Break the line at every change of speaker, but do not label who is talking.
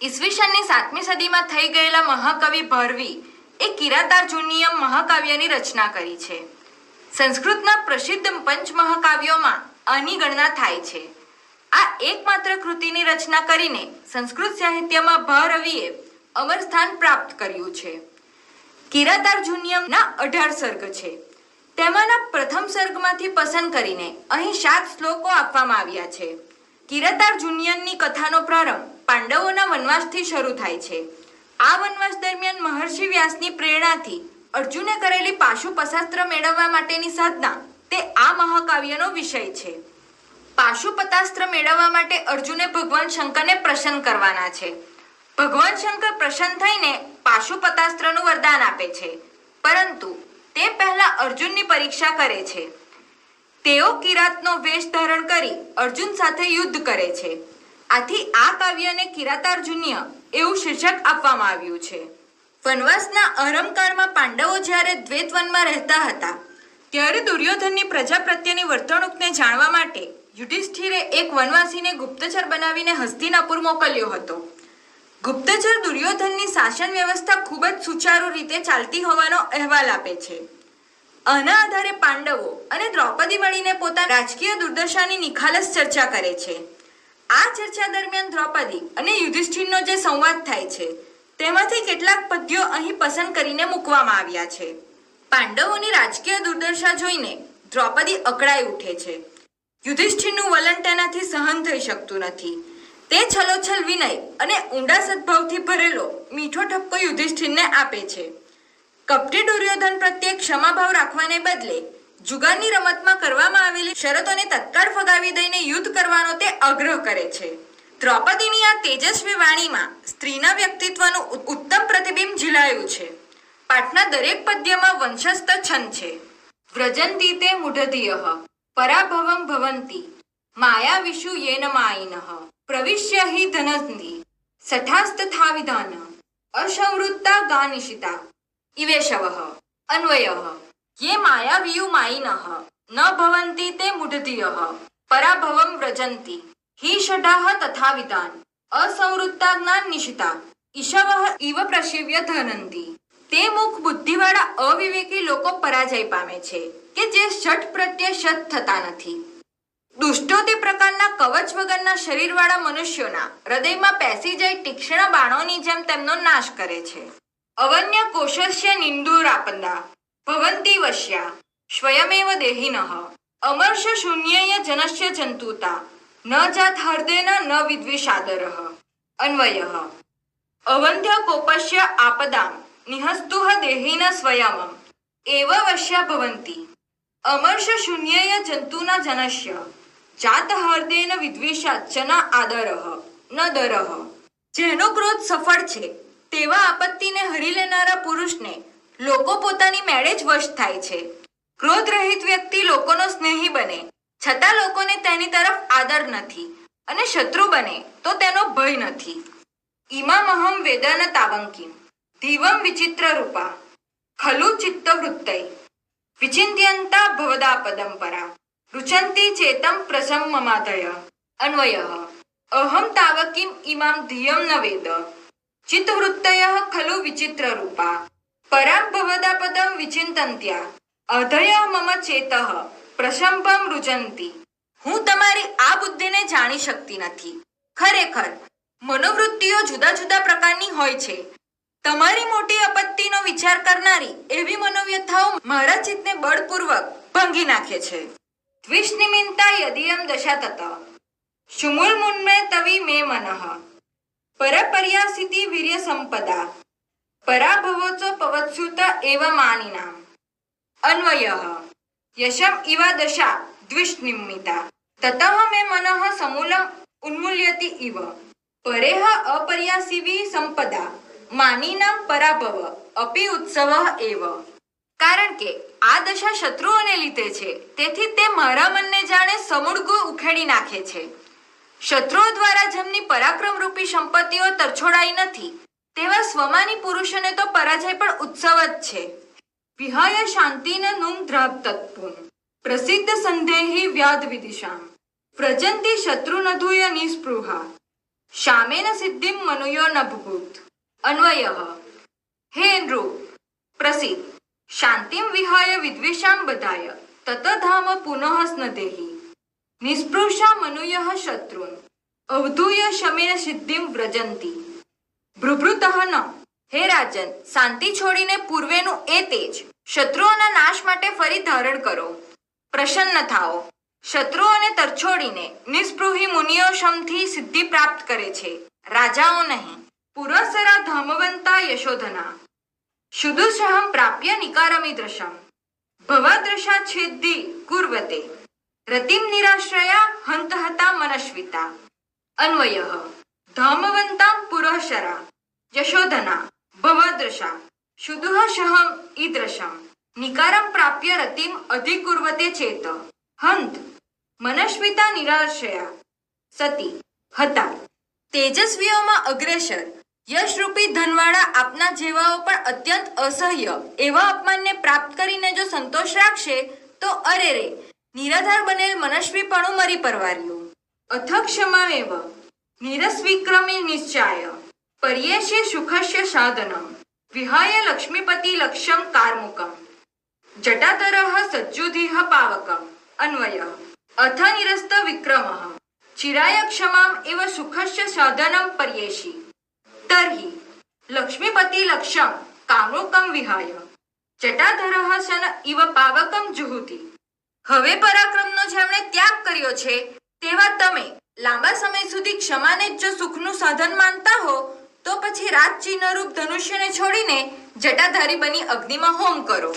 ઈસવીસનની 7મી સદીમાં થઈ ગયેલા મહાકવિ ભરવી એ કિરાતાર્જુનીયમ મહાકાવ્યની રચના કરી છે. સંસ્કૃતના પ્રસિદ્ધ પંચમહાકાવ્યોમાં આની ગણના થાય છે. આ એકમાત્ર કૃતિની રચના કરીને સંસ્કૃત સાહિત્યમાં ભરવીએ અમર સ્થાન પ્રાપ્ત કર્યું છે. કિરાતાર્જુનીયમના 18 સર્ગ છે. તેમાંના પ્રથમ સર્ગમાંથી પસંદ કરીને અહીં 7 શ્લોકો આપવામાં આવ્યા છે. કિરાતાર્જુનીયમની કથાનો પ્રારંભ પાંડવોના વનવાસથી શરૂ થાય છે. આ વનવાસ દરમિયાન મહર્ષિ વ્યાસની પ્રેરણાથી અર્જુને કરેલી પાશુપતાસ્ત્ર મેળવવા માટેની સાધના તે આ મહાકાવ્યનો વિષય છે. પાશુપતાસ્ત્ર મેળવવા માટે અર્જુને ભગવાન શંકરને પ્રસન્ન કરવાના છે. ભગવાન શંકર પ્રસન્ન થઈને પાશુપતાસ્ત્રનું વરદાન આપે છે, પરંતુ તે પહેલા અર્જુનની પરીક્ષા કરે છે. તેઓ કિરાતનો વેશ ધારણ કરી અર્જુન સાથે યુદ્ધ કરે છે. આથી આ કાવ્યને કિરાતાર્જુનીય એવું શીર્ષક આપવામાં આવ્યું છે. વનવાસના આરંભકાળમાં પાંડવો જ્યારે દ્વૈતવનમાં રહેતા હતા ત્યારે દુર્યોધનની પ્રજા પ્રત્યેની વર્તણૂકને જાણવા માટે યુધિષ્ઠિરે એક વનવાસીને ગુપ્તચર બનાવીને હસ્તિનાપુર મોકલ્યો હતો. ગુપ્તચર દુર્યોધનની શાસન વ્યવસ્થા ખૂબ જ સુચારુ રીતે ચાલતી હોવાનો અહેવાલ આપે છે. આના આધારે પાંડવો અને દ્રૌપદી મળીને પોતાની રાજકીય દુર્દશાની નિખાલસ ચર્ચા કરે છે. આ ચર્ચા દરમિયાન દ્રૌપદી અને યુધિષ્ઠિરનો જે સંવાદ થાય છે તેમાંથી કેટલાક પદ્યો અહીં પસંદ કરીને મૂકવામાં આવ્યા છે. પાંડવોની રાજકીય દુર્દશા જોઈને દ્રૌપદી અકળાઈ ઉઠે છે. યુધિષ્ઠિરનું વલણ તેનાથી સહન થઈ શકતું નથી. તે છલોછલ વિનય અને ઊંડા સદભાવથી ભરેલો મીઠો ઠપકો યુધિષ્ઠિરને આપે છે. કપટી દુર્યોધન પ્રત્યે ક્ષમાભાવ રાખવાને બદલે જુગારની રમતમાં કરવામાં આવેલી શરતોને તત્કાળ ફગાવી દઈને યુદ્ધ કરવાનો તે આગ્રહ કરે છે. દ્રૌપદીની આ તેજસ્વી વાણીમાં સ્ત્રીના વ્યક્તિત્વનું ઉત્તમ પ્રતિબિંબ ઝીલાયું છે. પાઠના દરેક પદ્યમાં વંશસ્થ છંદ છે. વ્રજંતી તે મૂઢધિયઃ પરાભવમ ભવંતી માયાવિષુ યેન માયિનઃ પ્રવિશ્ય હિ ધનંતી સઠાસ્તથાવિધાન અસંવૃત્તા ગાનિશિતા ઇવેશવઃ અન્વયઃ ये मायावियु मायिनः न भवन्ति ते मूढधियः पराभवं व्रजन्ति हि षडाः तथाविधान असंवृत्ता ज्ञान निशिता ईशवः इव प्रशिव्य धनन्ति. તે મુખ બુદ્ધિવાળા અવિવેકી લોકો પરાજય પામે છે કે જે શઠ પ્રત્યે શત થતા નથી. દુષ્ટો તે પ્રકારના કવચ વગરના શરીરવાળા મનુષ્યોના હૃદયમાં પેસી જઈ તીક્ષ્ણ બાણોની જેમ તેમનો નાશ કરે છે. અવન્ય કોશસ્ય નિંદુરાપદા ભવંતી વશ્યા સ્વયમેવ દેહિનઃ અમર્ષ શૂન્યય જનસ્ય જંતુતા ન જાત હર્દેન ન વિદ્વિષાદરઃ. અન્વયઃ અવંધ્ય કોપસ્ય આપદામ નિહસ્તુઃ દેહિન સ્વયમમ એવ વશ્યા ભવંતી અમર્ષ શૂન્યય જંતુના જનસ્ય જાત હર્દેન વિદ્વિષાદ ચ ન આદરઃ ન દરઃ. જેનો ક્રોધ સફળ છે તેવા આપત્તિને હરી લેનારા પુરુષને લોકો પોતાની મેળે જ વશ થાય છે. ક્રોધ રહિત વ્યક્તિ લોકોનો સ્નેહી બને છતાં લોકોને તેની તરફ આદર નથી અને શત્રુ બને તો તેનો ભય નથી. ઇમામહમ વેદન તાવંકિમ ધીવમ વિચિત્ર રૂપા ખલુ ચિત્તવૃત્તૈ વિચિંત્યંતા ભવદાપદમ પરા રુચંતી ચેતમ પ્રસમમાધય. અન્વયઃ અહમ તાવકિમ ઇમામ ધિયમ ન વેદ ચિત્તવૃત્તયઃ ખલુ વિચિત્ર રૂપા પરામ ભવદાપદમ વિચિંતન્ત્યા અધય મમ ચેતઃ પ્રશંભમ રુજંતી. હું તમારી આ બુદ્ધિને જાણી શકતી નથી. ખરેખર મનોવૃત્તિઓ જુદા જુદા પ્રકારની હોય છે. તમારી મોટી આપત્તિનો વિચાર કરનારી એવી મનોવ્યથાઓ મારા ચિત્તને બળપૂર્વક ભંગી નાખે છે. દ્વિષનિમિત્તા યદિયમ દશા તત શુમુલ મુન્મે તવી મે મનઃ પરપર્યાસિતિ વીર્ય સંપદા પરાભવોચો પવત્સુત એવ માનિનામ. અન્વયઃ યશમ ઇવા દશા દ્વિષનિમિત્તા તતઃ મે મનઃ સમૂલમ ઉન્મૂલ્યતિ ઇવ પરેહ અપર્યાસિવી સંપદા માનિનામ પરાભવ અપી ઉત્સવઃ એવ. કારણ કે આ દશા શત્રુઓને લીધે છે, તેથી તે મારા મનને જાણે સમૂળગું ઉખેડી નાખે છે. શત્રુઓ દ્વારા જેમની પરાક્રમ રૂપી સંપત્તિઓ તરછોડાઈ નથી તેવા સ્વમાની પુરુષોને તો પરાજય પણ ઉત્સવ જ છે. વિહાય શાંતિન નુમ દ્રાપ્તત્પુન પ્રસિદ્ધ સંદેહી વ્યાધ વિદિશામ વ્રજંતી શત્રુનધુય નિસ્પૃહા શામેન સિદ્ધિમ મનુયો નભૂત. અન્વયઃ. હે નૃપ, પ્રસિદ્ધ. શાંતિમ વિહાય વિદ્વેષામ બધાય તત ધામ પુનઃ સ્નદેહી. નિસ્પૃશા મનુયઃ શત્રુન અવધૂય શમેન સિદ્ધિમ વ્રજંતી. ભૃભૃતઃ ન. હે રાજન, શાંતિ છોડીને પૂર્વેનું એ તેજ શત્રુઓના નાશ માટે ફરી ધારણ કરો. પ્રસન્ન થાઓ. શત્રુઓને તરછોડીને નિસ્પૃહી મુનિઓ શમથી સિદ્ધિ પ્રાપ્ત કરે છે, રાજાઓ નહીં. પુરસરા ધામવંતા યશોધના શુદુષહમ પ્રાપ્ય નિકારમિદ્રશમ ભવાદ્રશા છેદ્ધિ કુર્વતે રતિમ નિરાશ્રયા હંતહતા મનસ્વિતા. અન્વયઃ. ધામવંતામ પુરઃશરા યશોધના ભવાદ્રશા શુદુઃ શહમ ઈદ્રશમ નિકારમ પ્રાપ્ય રતિમ અધિકુર્વતે ચેત હંત મનસ્વિતા નિરાશ્રયા સતી હતા. તેજસ્વીઓમાં અગ્રેસર યશરૂપી ધનવાળા આપના જેવાઓ પણ અત્યંત અસહ્ય એવા અપમાનને પ્રાપ્ત કરીને જો સંતોષ રાખશે તો અરે રે, નિરાધાર બનેલ મનસ્વીપણું મરી પરવાર્યું. અથ ક્ષમામેવ નિરસ્વિક્રમી નિશ્ચાય પર્યેષે સુખસ્ય સાધનમ વિહાય લક્ષ્મીપતિ લક્ષ્યમ કાર્મુકમ જટાતરઃ સજ્જુધિઃ પાવકમ. અન્વયઃ. અથ નિરસ્ત વિક્રમઃ ચિરાય ક્ષમામ એવ સુખસ્ય સાધનમ પર્યેષી તર્હિ લક્ષ્મીપતિ લક્ષ્યમ કામુકમ વિહાય જટાધરઃ સન ઇવ પાવકમ જુહુતિ. હવે પરાક્રમનો જેમણે ત્યાગ કર્યો છે તેવા તમે લાંબા સમય સુધી ક્ષમાને જ જો સુખનું સાધન માનતા હો તો પછી રાજચિહ્નરૂપ ધનુષ્યને છોડીને જટાધારી બની અગ્નિમાં હોમ કરો.